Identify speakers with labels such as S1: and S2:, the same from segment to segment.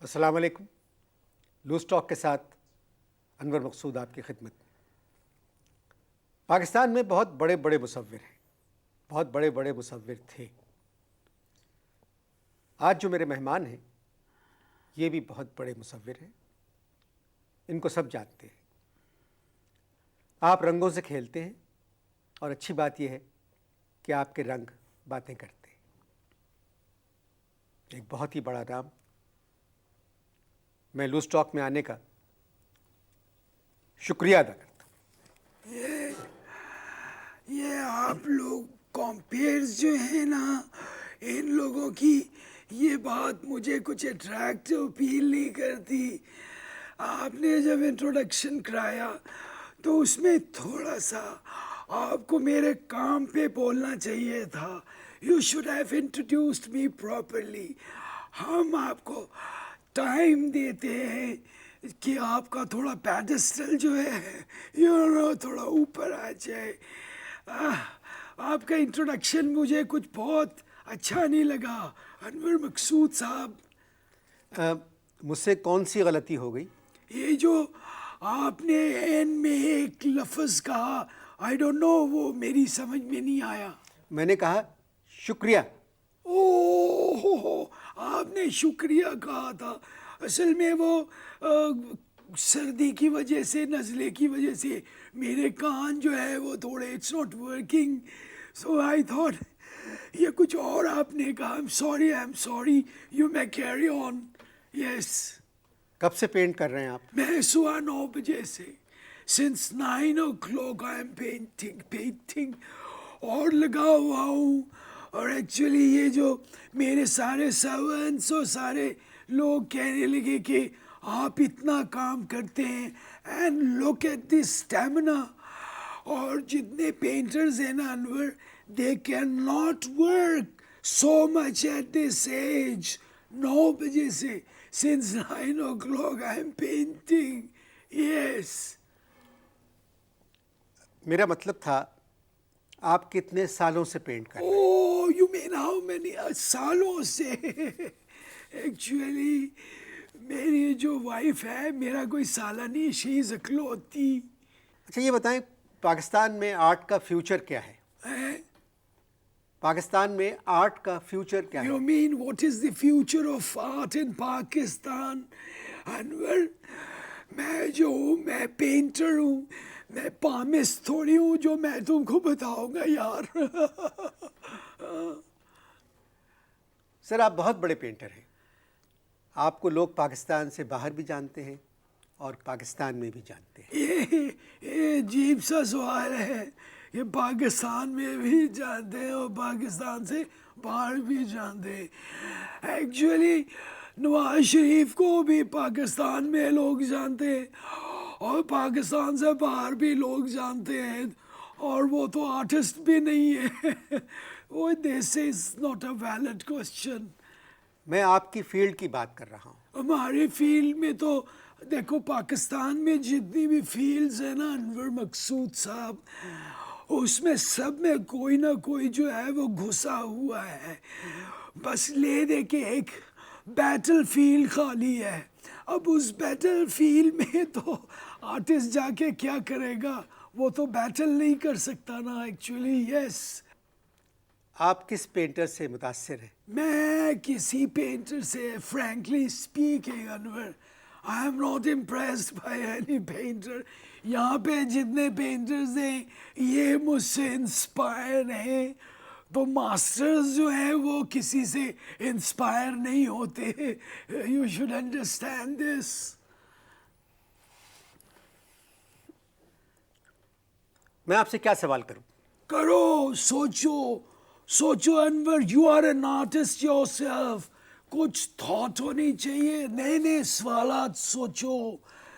S1: السلام علیکم. Loose talk کے ساتھ انور مقصود آپ کی خدمت میں. پاکستان میں بہت بڑے بڑے مصور ہیں, بہت بڑے بڑے مصور تھے. آج جو میرے مہمان ہیں یہ بھی بہت بڑے مصور ہیں, ان کو سب جانتے ہیں. آپ رنگوں سے کھیلتے ہیں اور اچھی بات یہ ہے کہ آپ کے رنگ باتیں کرتے ہیں. ایک بہت ہی بڑا نام. میں لوز ٹاک میں آنے کا شکریہ ادا کرتا ہوں.
S2: یہ آپ لوگ کمپیئرز جو ہیں نا, ان لوگوں کی یہ بات مجھے کچھ اٹریکٹیو فیل نہیں کرتی. آپ نے جب انٹروڈکشن کرایا تو اس میں تھوڑا سا آپ کو میرے کام پہ بولنا چاہیے تھا. You should have introduced me properly. ہم آپ کو ٹائم دیتے ہیں کہ آپ کا تھوڑا پیڈسٹل جو ہے تھوڑا اوپر آ جائے. آپ کا انٹروڈکشن مجھے کچھ بہت اچھا نہیں لگا انور مقصود صاحب.
S1: مجھ سے کون سی غلطی ہو گئی؟
S2: یہ جو آپ نے این میں ایک لفظ کہا, آئی ڈونٹ نو, وہ میری سمجھ میں نہیں آیا.
S1: میں نے کہا شکریہ.
S2: اوہ, آپ نے شکریہ کہا تھا. اصل میں وہ سردی کی وجہ سے, نزلے کی وجہ سے میرے کان جو ہے وہ تھوڑے it's not working, so I thought یہ کچھ اور آپ نے کہا. I'm sorry, you may carry on. Yes.
S1: کب سے پینٹ کر رہے ہیں آپ؟
S2: میں صبح 9 بجے سے, since 9 o'clock I am painting اور لگا ہوا ہوں. اور ایکچولی یہ جو میرے سارے سرونٹس اور سارے لوگ کہنے لگے کہ آپ اتنا کام کرتے ہیں, and look at this stamina. اور جتنے پینٹرز ہیں نا Anwar, they can not work so much at this age. 9 بجے سے since 9 o'clock I am painting. Yes.
S1: میرا مطلب تھا آپ کتنے سالوں سے پینٹ کر رہے ہیں؟
S2: اوہ, یو مین ہاؤ مینی سالوں سے. ایکچولی میری جو وائف ہے, میرا کوئی سالہ نہیں, شی از اکلوتی.
S1: اچھا یہ بتائیں, پاکستان میں آرٹ کا فیوچر کیا ہے؟ پاکستان میں آرٹ کا فیوچر کیا ہے؟
S2: You mean what is the future of art in Pakistan? انور, میں جو ہوں, میں پینٹر ہوں, میں پامس تھوڑی ہوں جو میں تم کو بتاؤں گا یار.
S1: سر آپ بہت بڑے پینٹر ہیں. آپ کو لوگ پاکستان سے باہر بھی جانتے ہیں اور پاکستان میں بھی جانتے ہیں.
S2: یہ عجیب سا سوال ہے. یہ پاکستان میں بھی جانتے ہیں اور پاکستان سے باہر بھی جانتے ہیں. ایکچولی نواز شریف کو بھی پاکستان میں لوگ جانتے ہیں اور پاکستان سے باہر بھی لوگ جانتے ہیں, اور وہ تو آرٹسٹ بھی نہیں ہے. وہ this is not a valid question.
S1: میں آپ کی فیلڈ کی بات کر رہا ہوں.
S2: ہمارے فیلڈ میں تو دیکھو, پاکستان میں جتنی بھی فیلڈز ہیں نا انور مقصود صاحب, اس میں سب میں کوئی نہ کوئی جو ہے وہ گھسا ہوا ہے. بس لے دے کے ایک بیٹل فیلڈ خالی ہے. اب اس بیٹل فیلڈ میں تو آرٹسٹ جا کے کیا کرے گا, وہ تو بیٹل نہیں کر سکتا نا ایکچولی. یس.
S1: آپ کس پینٹر سے متاثر ہیں؟
S2: میں کسی پینٹر سے, frankly speaking Anwar, I am not impressed by any painter. یہاں پہ جتنے پینٹرز ہیں یہ مجھ سے انسپائر ہیں. تو ماسٹرز جو ہیں وہ کسی سے انسپائر نہیں ہوتے. You should understand this.
S1: میں آپ سے کیا سوال کروں؟
S2: کرو, سوچو Anwar, you are an artist yourself. کچھ تھاٹ ہونی چاہیے, نئے نئے سوالات سوچو.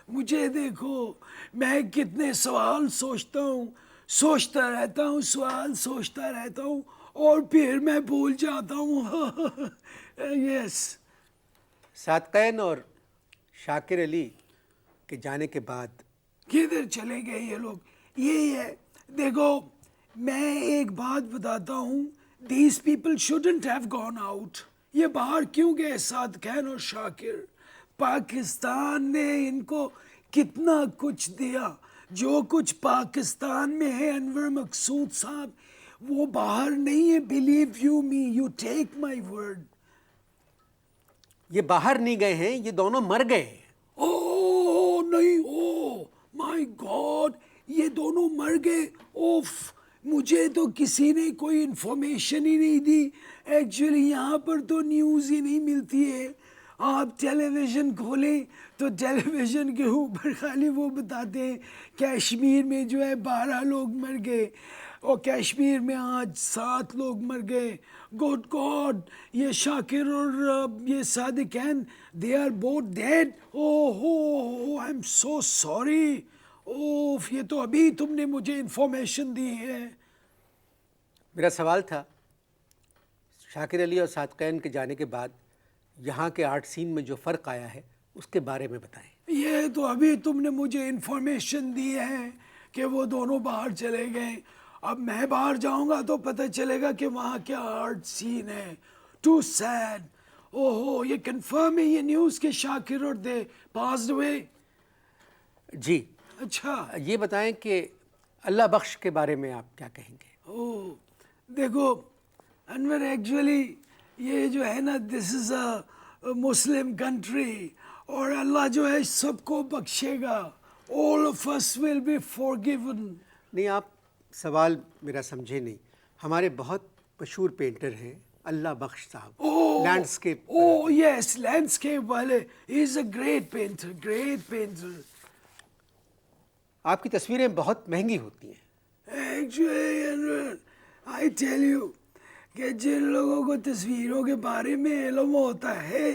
S2: مجھے دیکھو, میں کتنے سوال سوچتا رہتا ہوں, سوال سوچتا رہتا ہوں اور پھر میں بھول جاتا ہوں. یس.
S1: صادقین اور شاکر علی کے جانے کے بعد
S2: کدھر چلے گئے یہ لوگ؟ یہی ہے. دیکھو, میں ایک بات بتاتا ہوں, these people shouldn't have gone out. یہ باہر کیوں گئے صادقین اور شاکر؟ پاکستان نے ان کو کتنا کچھ دیا. جو کچھ پاکستان میں ہے انور مقصود صاحب وہ باہر نہیں ہے. Believe you me, you take my word.
S1: یہ باہر نہیں گئے ہیں, یہ دونوں مر گئے ہیں.
S2: او نہیں, او مائی گاڈ, یہ دونوں مر گئے. اوف, مجھے تو کسی نے کوئی انفارمیشن ہی نہیں دی. ایکچولی یہاں پر تو نیوز ہی نہیں ملتی ہے. آپ ٹیلی ویژن کھولیں تو ٹیلی ویژن کے اوپر خالی وہ بتاتے ہیں کشمیر میں جو ہے 12 لوگ مر گئے, اور کشمیر میں آج 7 لوگ مر گئے. گڈ گاڈ, یہ شاکر اور یہ Sadequain they are both dead. او ہو, آئی ایم سو سوری. اوف, یہ تو ابھی تم نے مجھے انفارمیشن دی ہے.
S1: میرا سوال تھا شاکر علی اور صادقین کے جانے کے بعد یہاں کے آرٹ سین میں جو فرق آیا ہے اس کے بارے میں بتائیں.
S2: یہ تو ابھی تم نے مجھے انفارمیشن دی ہے کہ وہ دونوں باہر چلے گئے. اب میں باہر جاؤں گا تو پتہ چلے گا کہ وہاں کیا آرٹ سین ہے. To sad. او ہو, یہ کنفرم ہے یہ نیوز کہ شاکر اور دے پاسڈ اوے.
S1: جی.
S2: اچھا,
S1: یہ بتائیں کہ اللہ بخش کے بارے میں آپ کیا کہیں گے؟
S2: او دیکھو انور, ایکچولی یہ جو ہے نا دس از اے مسلم کنٹری, اور اللہ جو ہے سب کو بخشے گا. all of us will be forgiven.
S1: نہیں, آپ سوال میرا سمجھے نہیں. ہمارے بہت مشہور پینٹر ہیں اللہ بخش صاحب, لینڈسکیپ.
S2: Oh yes, landscape والے. He is a great painter, great painter.
S1: آپ کی تصویریں بہت مہنگی ہوتی ہیں.
S2: Actually, I tell you کہ جن لوگوں کو تصویروں کے بارے میں علم ہوتا ہے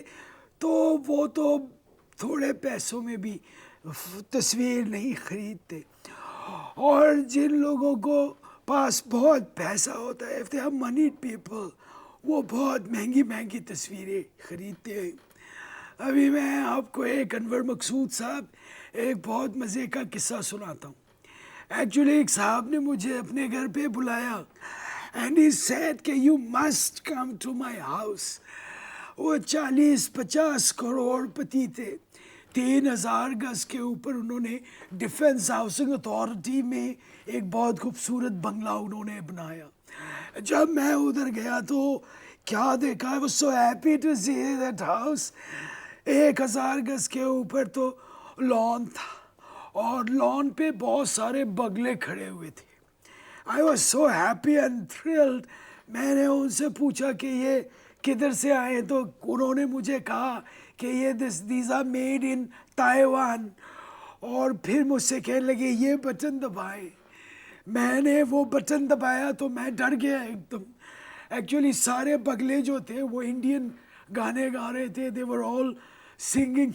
S2: تو وہ تو تھوڑے پیسوں میں بھی تصویر نہیں خریدتے, اور جن لوگوں کو پاس بہت پیسہ ہوتا ہے, if they have money people, وہ بہت مہنگی مہنگی تصویریں خریدتے ہیں. ابھی میں آپ کو ایک انور مقصود صاحب ایک بہت مزے کا قصہ سناتا ہوں. ایکچولی ایک صاحب نے مجھے اپنے گھر پہ بلایا اینڈ ہی سیڈ کہ you must come to my house. وہ 40-50 کروڑ پتی تھے. 3000 گز کے اوپر انہوں نے ڈیفنس ہاؤسنگ اتھارٹی میں ایک بہت خوبصورت بنگلہ انہوں نے بنایا. جب میں ادھر گیا تو کیا دیکھا, I was so happy to see that house. 1000 گز کے اوپر تو لان تھا, اور لان پہ بہت سارے بگلے کھڑے ہوئے تھے. I was so happy and thrilled. میں نے ان سے پوچھا کہ یہ کدھر سے آئے, تو انہوں نے مجھے کہا کہ یہ these are made in Taiwan. اور پھر مجھ سے کہنے لگے یہ بٹن دبائیں. میں نے وہ بٹن دبایا تو میں ڈر گیا ایک دم. ایکچولی سارے بگلے جو تھے وہ انڈین گانے گا رہے تھے. they were all singing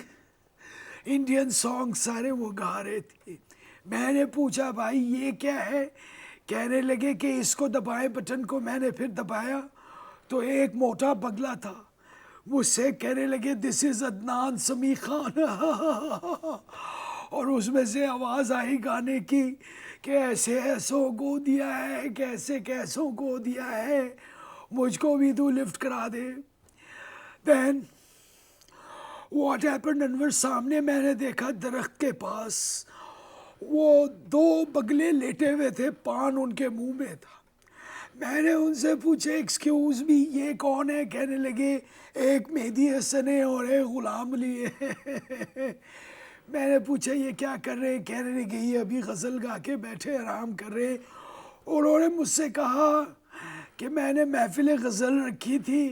S2: Indian song, سارے وہ گا رہے تھے. میں نے پوچھا بھائی یہ کیا ہے, کہنے لگے کہ اس کو دبائیں بٹن کو. میں نے پھر دبایا تو ایک موٹا بگلا تھا, مجھ سے کہنے لگے دس از عدنان سمیع خان. اور اس میں سے آواز آئی گانے کی کہ ایسے ایسوں کو دیا ہے, کیسے کیسوں کو دیا ہے, مجھ کو بھی تو لفٹ کرا دے. دین واٹ ہیپنڈ انور, سامنے میں نے دیکھا درخت کے پاس وہ 2 بگلے لیٹے ہوئے تھے, پان ان کے منہ میں تھا. میں نے ان سے پوچھا ایکسکیوز می یہ کون ہے, کہنے لگے ایک مہدی حسن ہے اور ایک غلام علی ہے. میں نے پوچھا یہ کیا کر رہے ہیں, کہنے لگے یہ ابھی غزل گا کے بیٹھے آرام کر رہے. انہوں نے مجھ سے کہا کہ میں نے محفل غزل رکھی تھی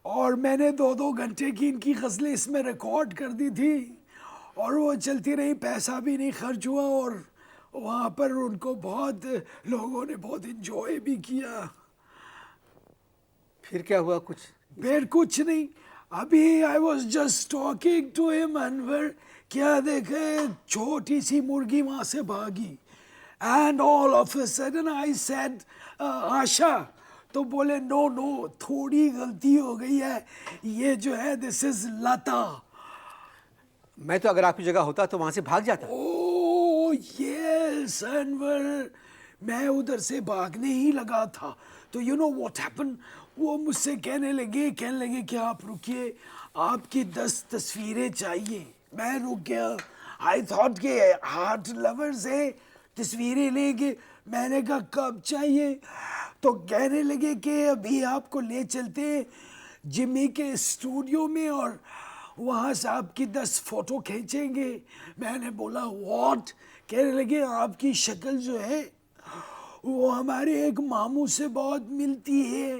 S2: اور میں نے 2-2 گھنٹے کی ان کی غزلیں اس میں ریکارڈ کر دی تھی, اور وہ چلتی رہی, پیسہ بھی نہیں خرچ ہوا, اور وہاں پر ان کو بہت لوگوں نے بہت انجوائے بھی کیا.
S1: پھر کیا ہوا؟
S2: پھر کچھ نہیں. ابھی I was just talking to him Anwar, کیا دیکھے چھوٹی سی مرغی وہاں سے بھاگی. And all of a sudden I said Asha, تو بولے نو تھوڑی غلطی ہو گئی ہے, یہ جو ہے دس از لتا.
S1: میں تو اگر آپ کی جگہ ہوتا تو وہاں سے بھاگ جاتا.
S2: اوہ یس انور, میں ادھر سے بھاگنے ہی لگا تھا. تو یو نو واٹ ہیپن, وہ مجھ سے کہنے لگے کہ آپ رکیے، آپ کی 10 تصویریں چاہیے. میں رک گیا. آئی تھاٹ کہ ہارٹ لورز ہے، تصویریں لیں گے. میں نے کہا کب چاہیے؟ تو کہنے لگے کہ ابھی آپ کو لے چلتے ہیں جمی کے اسٹوڈیو میں اور وہاں سے آپ کی 10 فوٹو کھینچیں گے. میں نے بولا واٹ؟ کہنے لگے آپ کی شکل جو ہے وہ ہمارے ایک ماموں سے بہت ملتی ہے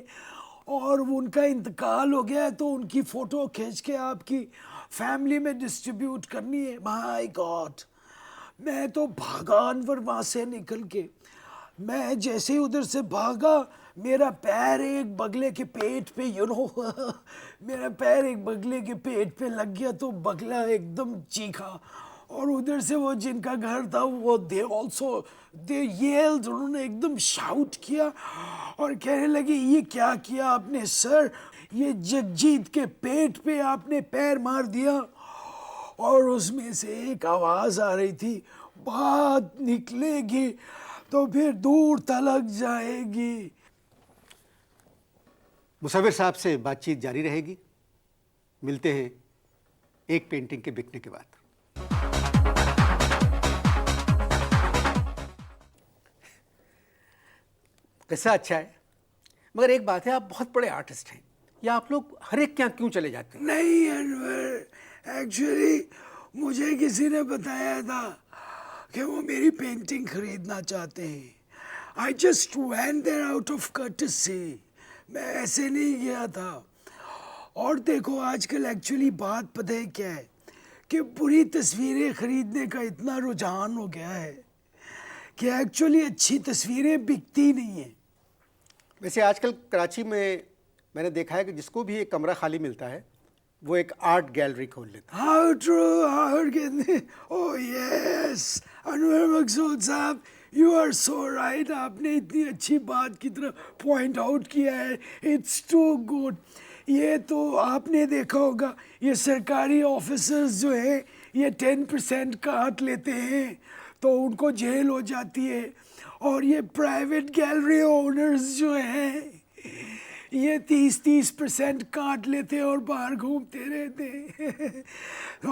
S2: اور ان کا انتقال ہو گیا ہے تو ان کی فوٹو کھینچ کے آپ کی فیملی میں ڈسٹریبیوٹ کرنی ہے. مائی گاڈ! میں تو بھاگا انور وہاں سے نکل کے. میں جیسے ادھر سے بھاگا میرا پیر ایک بگلے کے پیٹ پہ میرا پیر ایک بگلے کے پیٹ پہ لگ گیا تو بگلا ایک دم چیخا. اور ادھر سے وہ جن کا گھر تھا وہ انہوں نے ایک دم شاؤٹ کیا اور کہنے لگے یہ کیا کیا آپ نے سر؟ یہ جگجیت کے پیٹ پہ آپ نے پیر مار دیا. اور اس میں سے ایک آواز آ رہی تھی، بات نکلے گی تو پھر دور تلک جائے گی.
S1: مصور صاحب سے بات چیت جاری رہے گی. ملتے ہیں ایک پینٹنگ کے بکنے کے بعد. قصہ اچھا ہے مگر ایک بات ہے، آپ بہت بڑے آرٹسٹ ہیں، یا آپ لوگ ہر ایک کے یہاں کیوں چلے جاتے ہیں؟
S2: نہیں انور، ایکچولی مجھے کسی نے بتایا تھا کہ وہ میری پینٹنگ خریدنا چاہتے ہیں. I just went there out of courtesy. میں ایسے نہیں گیا تھا. اور دیکھو آج کل ایکچولی بات پتہ ہے کیا ہے کہ بری تصویریں خریدنے کا اتنا رجحان ہو گیا ہے کہ ایکچولی اچھی تصویریں بکتی نہیں ہیں.
S1: ویسے آج کل کراچی میں نے دیکھا ہے کہ جس کو بھی ایک کمرہ خالی ملتا ہے وہ ایک آرٹ گیلری کھول لیتا ہے.
S2: How true, oh yes, انور مقصود صاحب you are so right. آپ نے اتنی اچھی بات کی طرف پوائنٹ آؤٹ کیا ہے. It's too good. یہ تو آپ نے دیکھا ہوگا یہ سرکاری آفیسرز جو ہیں یہ 10% کاٹ لیتے ہیں تو ان کو جیل ہو جاتی ہے، اور یہ پرائیویٹ گیلری اونرز جو ہیں یہ 30% کاٹ لیتے اور باہر گھومتے رہتے ہیں.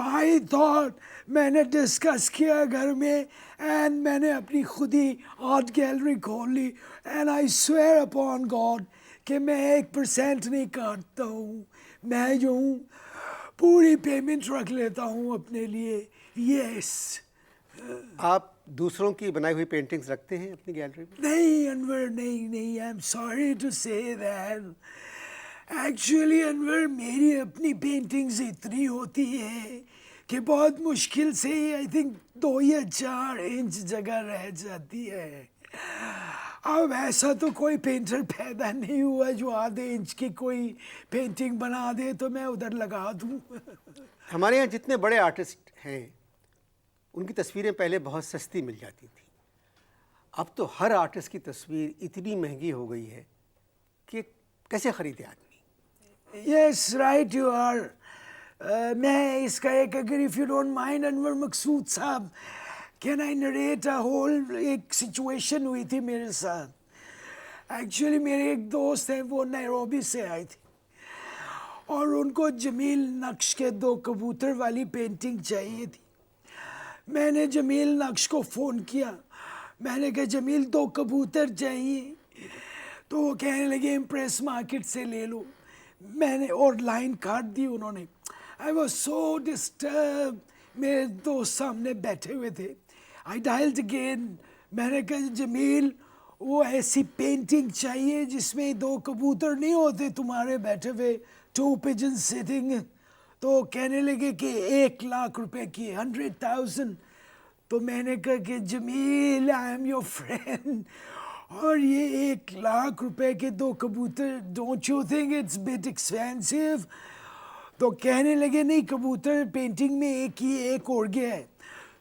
S2: آئی تھاٹ، میں نے ڈسکس کیا گھر میں اینڈ میں نے اپنی خود ہی آرٹ گیلری کھول لی. And I swear upon God کہ میں 1% نہیں کاٹتا ہوں. میں جو ہوں پوری پیمنٹ رکھ لیتا ہوں اپنے لیے. یس.
S1: آپ دوسروں کی بنائی ہوئی پینٹنگز رکھتے ہیں اپنی گیلری میں؟
S2: نہیں انور، نہیں. آئی ایم سوری ٹو سے دیٹ. ایکچولی انور میری اپنی پینٹنگز اتنی ہوتی ہے کہ بہت مشکل سے آئی تھنک 2 یا 4 انچ جگہ رہ جاتی ہے. اب ایسا تو کوئی پینٹر پیدا نہیں ہوا جو آدھے انچ کی کوئی پینٹنگ بنا دے تو میں ادھر لگا دوں.
S1: ہمارے یہاں جتنے بڑے آرٹسٹ ہیں ان کی تصویریں پہلے بہت سستی مل جاتی تھیں. اب تو ہر آرٹسٹ کی تصویر اتنی مہنگی ہو گئی ہے کہ کیسے خریدے آدمی؟
S2: Yes right you are. میں اس کا اگر if you don't mind Anwar Maqsood صاحب can I narrate a whole ایک سچویشن ہوئی تھی میرے ساتھ. ایکچولی میرے ایک دوست ہیں وہ نیروبی سے آئے تھے اور ان کو جمیل نقش کے 2 کبوتر والی پینٹنگ چاہیے تھی. میں نے جمیل نقش کو فون کیا. میں نے کہا جمیل 2 کبوتر چاہیے تو وہ کہنے لگے امپریس مارکیٹ سے لے لو. میں نے اور لائن کاٹ دی انہوں نے. I was so disturb. میرے دوست سامنے بیٹھے ہوئے تھے. آئی ڈائلڈ اگین. میں نے کہا جمیل وہ ایسی پینٹنگ چاہیے جس میں 2 کبوتر نہیں ہوتے تمہارے بیٹھے ہوئے 2 pigeons sitting. تو کہنے لگے کہ 1 لاکھ روپے کی 100,000. تو میں نے کہا کہ Jamil I'm your friend اور یہ 1 لاکھ روپے کے 2 کبوتر don't you think it's but expensive? تو کہنے لگے نہیں کبوتر پینٹنگ میں ایک اڑ گیا ہے.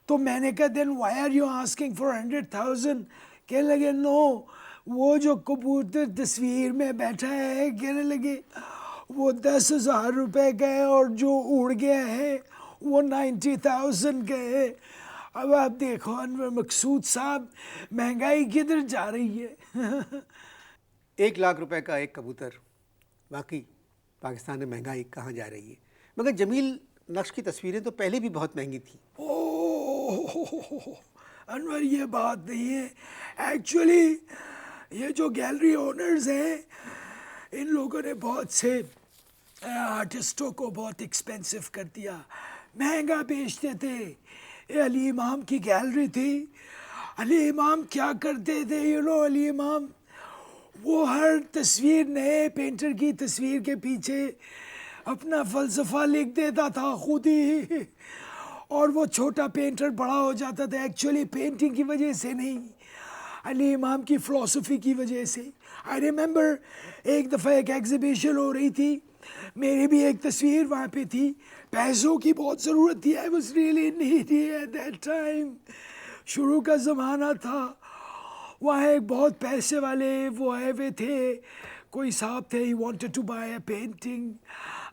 S2: تو میں نے کہا then why are you asking for 100,000؟ کہنے لگے نو وہ جو کبوتر تصویر میں بیٹھا ہے کہنے لگے وہ 10,000 روپے کا ہے اور جو اڑ گیا ہے وہ 90,000 کا ہے. اب آپ دیکھو انور مقصود صاحب مہنگائی کدھر جا رہی ہے.
S1: 1 لاکھ روپے کا ایک کبوتر واقعی پاکستان میں مہنگائی کہاں جا رہی ہے. مگر جمیل نقش کی تصویریں تو پہلے بھی بہت مہنگی تھیں.
S2: انور یہ بات نہیں ہے. ایکچولی یہ جو گیلری اونرز ہیں ان لوگوں نے بہت سے آرٹسٹوں کو بہت ایکسپینسو کر دیا, مہنگا بیچتے تھے. یہ علی امام کی گیلری تھی. علی امام کیا کرتے تھے علی امام وہ ہر تصویر نئے پینٹر کی تصویر کے پیچھے اپنا فلسفہ لکھ دیتا تھا خود ہی, اور وہ چھوٹا پینٹر بڑا ہو جاتا تھا. ایکچولی پینٹنگ کی وجہ سے نہیں, علی امام کی فلسفی کی وجہ سے. آئی ریممبر ایک دفعہ ایک ایگزیبیشن ہو رہی تھی, میری بھی ایک تصویر وہاں پہ تھی. پیسوں کی بہت ضرورت تھی. I was really needy at that time. شروع کا زمانہ تھا. وہاں ایک بہت پیسے والے وہ آئے ہوئے تھے, کوئی صاحب تھے, he wanted to buy a painting.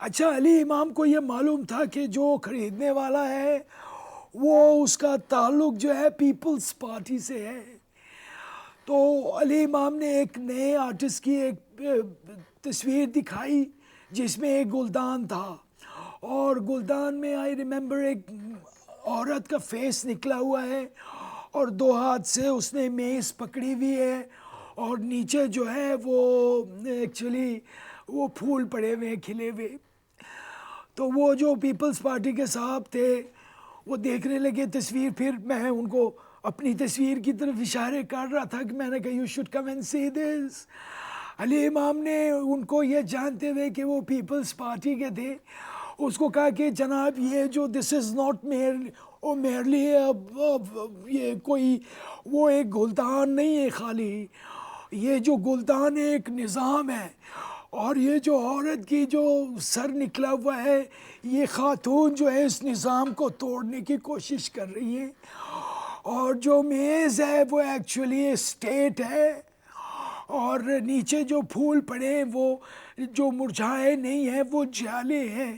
S2: اچھا علی امام کو یہ معلوم تھا کہ جو خریدنے والا ہے وہ اس کا تعلق جو ہے پیپلز پارٹی سے ہے. تو علی امام نے ایک نئے آرٹسٹ کی ایک تصویر دکھائی جس میں ایک گلدان تھا, اور گلدان میں آئی ریممبر ایک عورت کا فیس نکلا ہوا ہے, اور 2 ہاتھ سے اس نے میز پکڑی ہوئی ہے, اور نیچے جو ہے وہ ایکچولی وہ پھول پڑے ہوئے ہیں کھلے ہوئے. تو وہ جو پیپلز پارٹی کے صاحب تھے وہ دیکھنے لگے تصویر. پھر میں ان کو اپنی تصویر کی طرف اشارے کر رہا تھا کہ میں نے کہا یو شوڈ کم اینڈ سی دس. علی امام نے ان کو یہ جانتے ہوئے کہ وہ پیپلز پارٹی کے تھے اس کو کہا کہ جناب یہ جو دس از ناٹ میرلی یہ کوئی وہ ایک گلدان نہیں ہے خالی, یہ جو گلدان ایک نظام ہے, اور یہ جو عورت کی جو سر نکلا ہوا ہے یہ خاتون جو ہے اس نظام کو توڑنے کی کوشش کر رہی ہے, اور جو میز ہے وہ ایکچولی اسٹیٹ ہے, اور نیچے جو پھول پڑے ہیں وہ جو مرجھائے نہیں ہیں وہ جالے ہیں.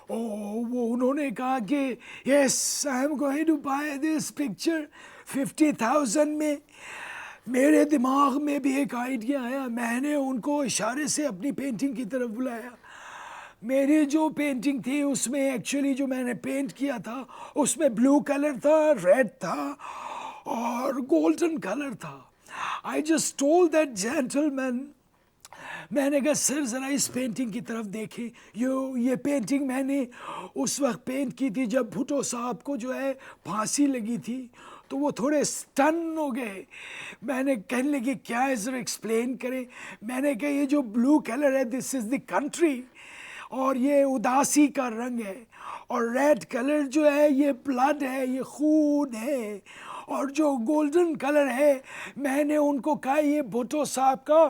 S2: وہ انہوں نے کہا کہ yes I am going to buy this picture 50,000 میں. میرے دماغ میں بھی ایک آئیڈیا آیا, میں نے ان کو اشارے سے اپنی پینٹنگ کی طرف بلایا. میری جو پینٹنگ تھی اس میں ایکچولی جو میں نے پینٹ کیا تھا اس میں بلو کلر تھا, ریڈ تھا, اور گولڈن کلر تھا. I just told that gentleman, میں نے کہا سر ذرا اس پینٹنگ کی طرف دیکھیں. یہ پینٹنگ میں نے اس وقت پینٹ کی تھی جب بھٹو صاحب کو جو ہے پھانسی لگی تھی, تو وہ تھوڑے سٹن ہو گئے. میں نے کہنے لگے کیا ہے ذرا ایکسپلین کریں. میں نے کہا یہ جو بلو کلر ہے دس از دی کنٹری, اور یہ اداسی کا رنگ ہے, اور ریڈ کلر جو ہے یہ بلڈ ہے, یہ خون ہے, اور جو گولڈن کلر ہے میں نے ان کو کہا یہ بھٹو صاحب کا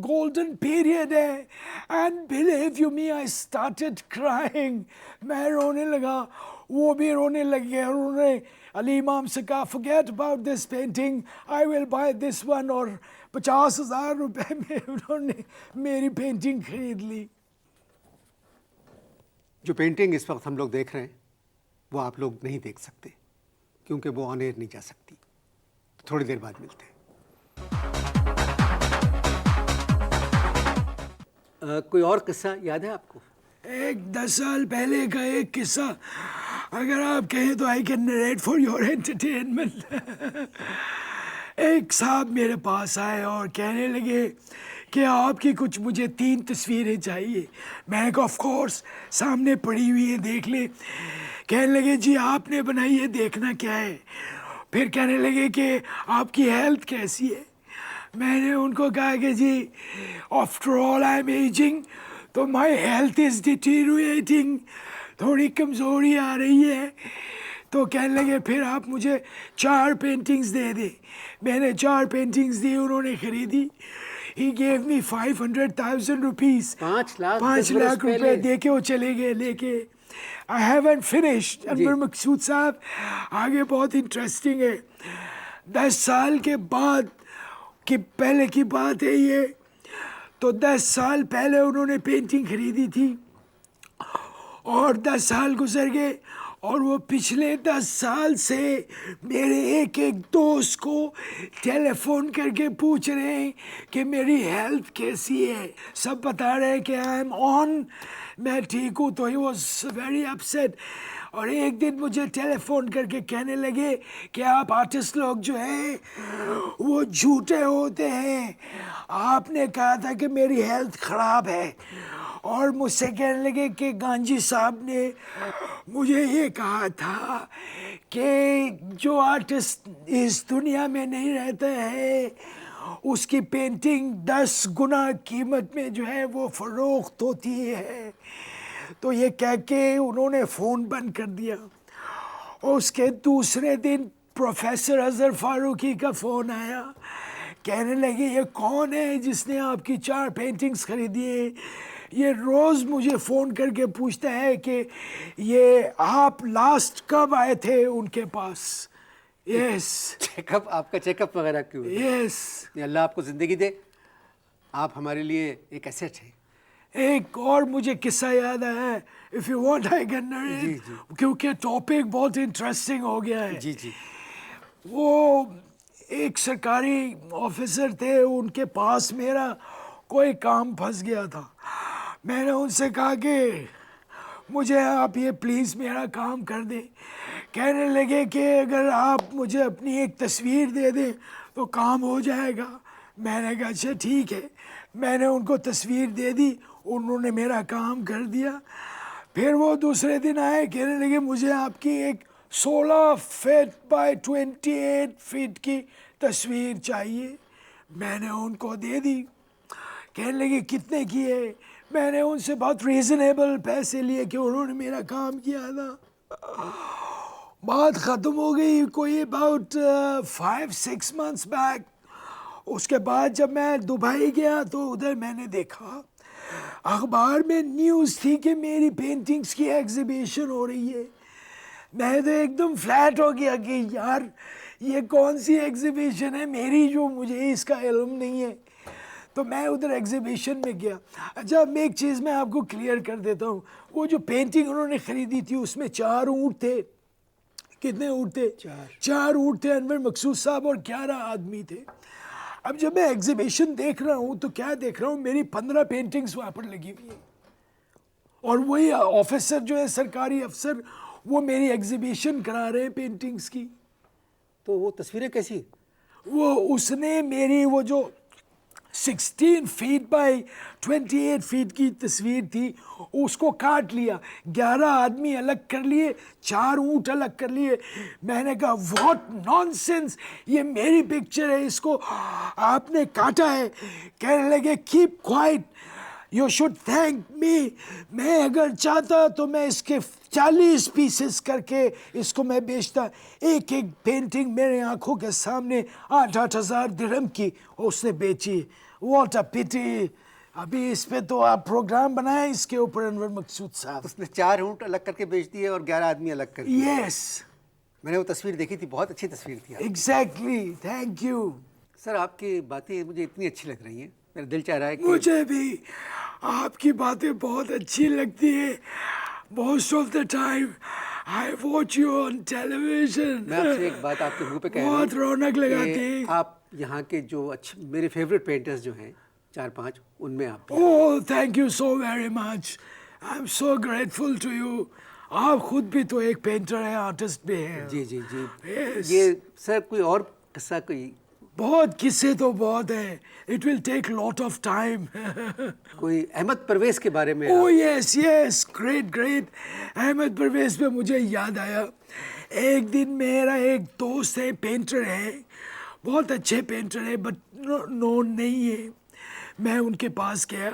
S2: گولڈن پیریڈ ہے. And believe you me I started crying. میں رونے لگا, وہ بھی رونے لگ گئے, اور انہوں نے علی امام سے کہا forget about this painting, I will buy this one, اور 50,000 روپے میں انہوں نے میری پینٹنگ خرید لی.
S1: جو پینٹنگ اس وقت ہم لوگ دیکھ رہے ہیں وہ آپ لوگ نہیں دیکھ سکتے کیونکہ وہ آن ایئر نہیں جا سکتی. تھوڑی دیر بعد ملتے ہیں. کوئی اور قصہ یاد ہے آپ کو؟
S2: ایک 10 سال پہلے کا ایک قصہ اگر آپ کہیں تو I can narrate for your entertainment. ایک صاحب میرے پاس آئے اور کہنے لگے کہ آپ کی کچھ مجھے 3 تصویریں چاہیے. میں نے کہا آف کورس سامنے پڑی ہوئی ہیں دیکھ لیں. کہنے لگے جی آپ نے بنائی ہے, دیکھنا کیا ہے. پھر کہنے لگے کہ آپ کی ہیلتھ کیسی ہے. میں نے ان کو کہا کہ جی after all I am aging تو مائی ہیلتھ از ڈیٹیریٹنگ, تھوڑی کمزوری آ رہی ہے. تو کہنے لگے پھر آپ مجھے 4 پینٹنگز دے دیں. میں نے 4 پینٹنگز دی, انہوں نے خریدی. He gave me 500,000 rupees. 5 lakh روپے دے کے وہ چلے گئے لے کے. I haven't finished. انور مقصود صاحب آگے بہت انٹرسٹنگ ہے. 10 سال کے بعد کی پہلے کی بات ہے یہ. تو 10 سال پہلے انہوں نے پینٹنگ خریدی تھی, اور 10 سال گزر گئے اور وہ پچھلے 10 سال سے میرے ایک دوست کو ٹیلی فون کر کے پوچھ رہے ہیں کہ میری ہیلتھ کیسی ہے. سب بتا رہے ہیں کہ آئی ایم آن, میں ٹھیک ہوں. تو ہی واز ویری اپسیٹ. اور ایک دن مجھے ٹیلی فون کر کے کہنے لگے کہ آپ آرٹسٹ لوگ جو ہیں وہ جھوٹے ہوتے ہیں, آپ نے کہا تھا کہ میری ہیلتھ خراب ہے. اور مجھ سے کہنے لگے کہ گانجی صاحب نے مجھے یہ کہا تھا کہ جو آرٹسٹ اس دنیا میں نہیں رہتا ہے اس کی پینٹنگ 10 گنا قیمت میں جو ہے وہ فروخت ہوتی ہے. تو یہ کہہ کے انہوں نے فون بند کر دیا. اور اس کے دوسرے دن پروفیسر اظہر فاروقی کا فون آیا, کہنے لگے یہ کون ہے جس نے آپ کی 4 پینٹنگز خریدی ہیں. یہ روز مجھے فون کر کے پوچھتا ہے کہ یہ آپ لاسٹ کب آئے تھے ان کے پاس. یس,
S1: چیک اپ, آپ کا چیک اپ وغیرہ کیوں؟
S2: یس.
S1: اللہ آپ کو زندگی دے, آپ ہمارے لیے ایک ایسٹ ہیں.
S2: ایک اور مجھے قصہ یاد آیا ہے, if you want I can narrate, کیونکہ ٹاپک بہت انٹرسٹنگ ہو گیا ہے.
S1: جی جی.
S2: وہ ایک سرکاری آفیسر تھے, ان کے پاس میرا کوئی کام پھنس گیا تھا. میں نے ان سے کہا کہ مجھے آپ یہ پلیز میرا کام کر دیں. کہنے لگے کہ اگر آپ مجھے اپنی ایک تصویر دے دیں تو کام ہو جائے گا. میں نے کہا اچھا ٹھیک ہے. میں نے ان کو تصویر دے دی, انہوں نے میرا کام کر دیا. پھر وہ دوسرے دن آئے, کہنے لگے مجھے آپ کی ایک 16 فٹ بائی 28 فٹ کی تصویر چاہیے. میں نے ان کو دے دی. کہنے لگے کتنے کی ہے؟ میں نے ان سے بہت ریزنیبل پیسے لیے کہ انہوں نے میرا کام کیا تھا. بات ختم ہو گئی کوئی اباؤٹ 5-6 months بیک. اس کے بعد جب میں دبئی گیا تو ادھر میں نے دیکھا اخبار میں نیوز تھی کہ میری پینٹنگز کی ایگزیبیشن ہو رہی ہے. میں تو ایک دم فلیٹ ہو گیا کہ یار یہ کون سی ایگزیبیشن ہے میری جو مجھے اس کا علم نہیں ہے. تو میں ادھر ایگزیبیشن میں گیا. اچھا اب ایک چیز میں آپ کو کلیئر کر دیتا ہوں, وہ جو پینٹنگ انہوں نے خریدی تھی اس میں 4 اونٹ تھے. کتنے اونٹ تھے؟ 4 اونٹ تھے. انور مقصود صاحب اور 11 آدمی تھے. اب جب میں ایگزیبیشن دیکھ رہا ہوں تو کیا دیکھ رہا ہوں, میری 15 پینٹنگز وہاں پر لگی ہوئی ہیں. اور وہی آفیسر جو ہے سرکاری افسر وہ میری ایگزیبیشن کرا رہے ہیں پینٹنگز کی.
S1: تو وہ تصویریں کیسی؟
S2: وہ اس نے میری وہ جو 16 فٹ بائی 28 فٹ کی تصویر تھی اس کو کاٹ لیا. 11 آدمی الگ کر لیے, 4 اونٹ الگ کر لیے. میں نے کہا واٹ نان سینس, یہ میری پکچر ہے, اس کو آپ نے کاٹا ہے. کہنے لگے keep quiet, you should thank me. میں اگر چاہتا تو میں اس کے 40 پیسز کر کے اس کو میں بیچتا. ایک ایک پینٹنگ میرے آنکھوں کے سامنے 8-8 ہزار درہم کی اس نے بیچی. واٹ اے پٹی. ابھی اس پہ تو آپ پروگرام بنائیں اس کے اوپر انور مقصود صاحب.
S1: اس نے 4 اونٹ الگ کر کے بیچ دیے اور 11 آدمی الگ کر دیے.
S2: یس,
S1: میں نے وہ تصویر دیکھی تھی, بہت اچھی تصویر تھی.
S2: Exactly, thank you.
S1: سر آپ کی باتیں مجھے اتنی اچھی لگ رہی ہیں, میرا دل چاہ رہا ہے کہ
S2: مجھے بھی آپ کی باتیں بہت اچھی لگتی ہیں. Most of the time I watch you on television.
S1: میں آپ سے ایک بات آپ کے منہ پہ کہہ رہا ہوں,
S2: بہت رونق لگاتی ہے.
S1: آپ یہاں کے جو اچھے میرے فیوریٹ پینٹرز جو ہیں 4-5 ان میں آپ
S2: oh thank you so very much. I am so grateful to you. آپ خود بھی تو ایک پینٹر ہیں, آرٹسٹ بھی ہیں.
S1: جی جی جی.
S2: Yes.
S1: یہ سر کوئی اور قصہ کوئی
S2: بہت قصے تو بہت ہیں. It will take lot of time.
S1: کوئی احمد پرویز کے بارے میں؟
S2: اوہ یس یس, گریٹ گریٹ. احمد پرویز پہ مجھے یاد آیا, ایک دن میرا ایک دوست ہے, پینٹر ہے, بہت اچھے پینٹر ہے بٹ نون نہیں ہے. میں ان کے پاس گیا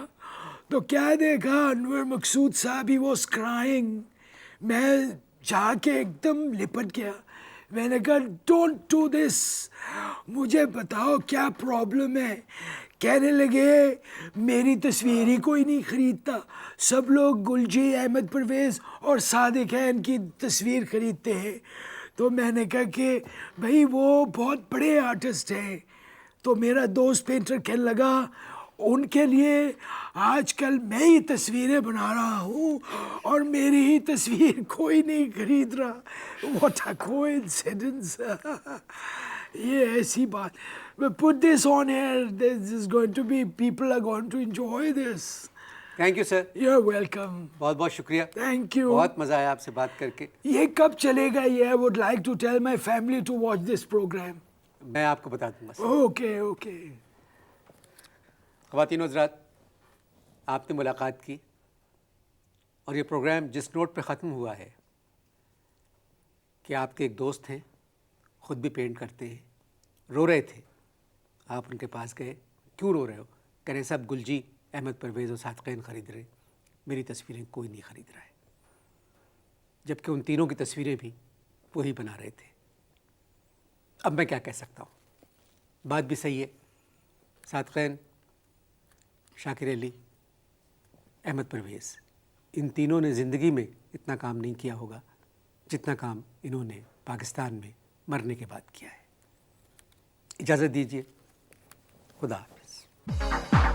S2: تو کیا دیکھا, انور مقصود صاحب ہی واز کرائنگ. میں جا کے ایک دم لپٹ گیا. میں نے کہا ڈونٹ ڈو دس, مجھے بتاؤ کیا پرابلم ہے. کہنے لگے میری تصویر ہی کوئی نہیں خریدتا, سب لوگ گلجی, احمد پرویز اور صادق خان کی تصویر خریدتے ہیں. تو میں نے کہا کہ بھائی وہ بہت بڑے آرٹسٹ ہیں. تو میرا دوست پینٹر کہنے لگا ان کے لیے آج کل میں ہی تصویریں بنا رہا ہوں اور میری ہی تصویر کوئی نہیں خرید رہا. What a coincidence. یہ ایسی بات. Put this on here. This is going to be, people are going to enjoy this.
S1: Thank you sir.
S2: You're welcome.
S1: بہت بہت شکریہ.
S2: Thank you.
S1: بہت مزہ آیا آپ سے بات کر کے.
S2: یہ کب چلے گا یہ؟ I would like to tell my family to watch this program.
S1: میں آپ کو بتا دوں گا.
S2: Okay, okay.
S1: خواتین و حضرات، آپ نے ملاقات کی اور یہ پروگرام جس نوٹ پہ ختم ہوا ہے کہ آپ کے ایک دوست ہیں، خود بھی پینٹ کرتے ہیں، رو رہے تھے. آپ ان کے پاس گئے. کیوں رو رہے ہو؟ کہہ رہے صاحب گلجی، احمد پرویز اور صادقین خرید رہے، میری تصویریں کوئی نہیں خرید رہا ہے. جبکہ ان تینوں کی تصویریں بھی وہی بنا رہے تھے. اب میں کیا کہہ سکتا ہوں؟ بات بھی صحیح ہے. صادقین، شاکر علی، احمد پرویز، ان تینوں نے زندگی میں اتنا کام نہیں کیا ہوگا جتنا کام انہوں نے پاکستان میں مرنے کے بعد کیا ہے. اجازت دیجیے. خدا حافظ.